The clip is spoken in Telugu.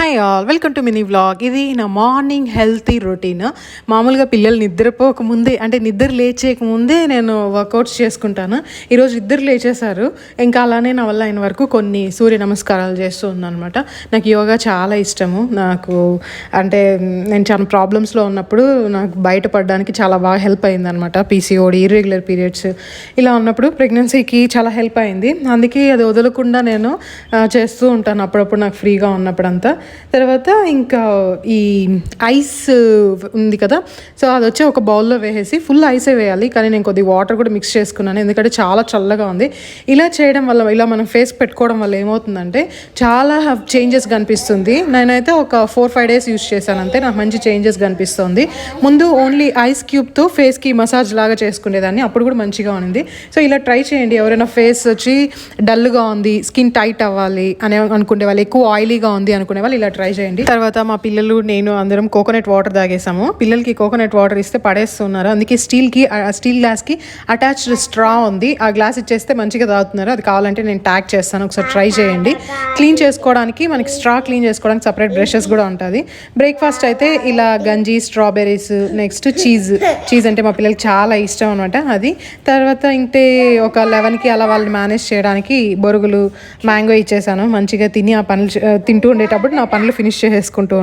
Hi all, welcome to mini vlog. ఇది నా మార్నింగ్ హెల్తీ రొటీన్. మామూలుగా పిల్లలు నిద్రపోకముందే, అంటే నిద్ర లేచేయకముందే నేను వర్కౌట్స్ చేసుకుంటాను. ఈరోజు ఇద్దరు లేచేశారు. ఇంకా అలానే నా వల్ల అయిన వరకు కొన్ని సూర్య నమస్కారాలు చేస్తూ ఉన్నాను అనమాట. నాకు యోగా చాలా ఇష్టము. అంటే నేను చాలా ప్రాబ్లమ్స్లో ఉన్నప్పుడు నాకు బయటపడడానికి చాలా బాగా హెల్ప్ అయింది అనమాట. పీసీఓడి, ఇర్రెగ్యులర్ పీరియడ్స్ ఇలా ఉన్నప్పుడు ప్రెగ్నెన్సీకి చాలా హెల్ప్ అయింది. అందుకే అది వదలకుండా నేను చేస్తూ ఉంటాను అప్పుడప్పుడు నాకు ఫ్రీగా ఉన్నప్పుడు అంతా. తర్వాత ఇంకా ఈ ఐస్ ఉంది కదా, సో అది వచ్చి ఒక బౌల్లో వేసేసి ఫుల్ ఐసే వేయాలి, కానీ నేను కొద్దిగా వాటర్ కూడా మిక్స్ చేసుకున్నాను ఎందుకంటే చాలా చల్లగా ఉంది. ఇలా చేయడం వల్ల, ఇలా మనం ఫేస్ పెట్టుకోవడం వల్ల ఏమవుతుందంటే చాలా చేంజెస్ కనిపిస్తుంది. నేనైతే ఒక 4-5 days యూస్ చేశాను అంతే, నాకు మంచి చేంజెస్ కనిపిస్తుంది. ముందు ఓన్లీ ఐస్ క్యూబ్తో ఫేస్కి మసాజ్ లాగా చేసుకునేదాన్ని, అప్పుడు కూడా మంచిగా ఉంది. సో ఇలా ట్రై చేయండి. ఎవరైనా ఫేస్ వచ్చి డల్గా ఉంది, స్కిన్ టైట్ అవ్వాలి అని అనుకునే వాళ్ళు, ఎక్కువ ఆయిలీగా ఉంది అనుకునే వాళ్ళు ఇలా ట్రై చేయండి. తర్వాత మా పిల్లలు, నేను అందరం కోకోనట్ వాటర్ తాగేసాము. పిల్లలకి కోకోనట్ వాటర్ ఇస్తే పడేస్తున్నారు, అందుకే స్టీల్ గ్లాస్కి అటాచ్డ్ స్ట్రా ఉంది, ఆ గ్లాస్ ఇచ్చేస్తే మంచిగా తాగుతున్నారు. అది కావాలంటే నేను ట్యాగ్ చేస్తాను, ఒకసారి ట్రై చేయండి. క్లీన్ చేసుకోవడానికి మనకి స్ట్రా క్లీన్ చేసుకోవడానికి సపరేట్ బ్రషెస్ కూడా ఉంటుంది. బ్రేక్ఫాస్ట్ అయితే ఇలా గంజి, స్ట్రాబెర్రీస్, నెక్స్ట్ చీజ్ అంటే మా పిల్లలకి చాలా ఇష్టం అనమాట అది. తర్వాత ఇంటే ఒక 11కి అలా వాళ్ళు మేనేజ్ చేయడానికి బొరుగులు, మ్యాంగో ఇచ్చేసాను. మంచిగా తిని ఆ పనులు తింటూ ఉండేటప్పుడు నా పనులు ఫినిష్ చేసుకుంటూ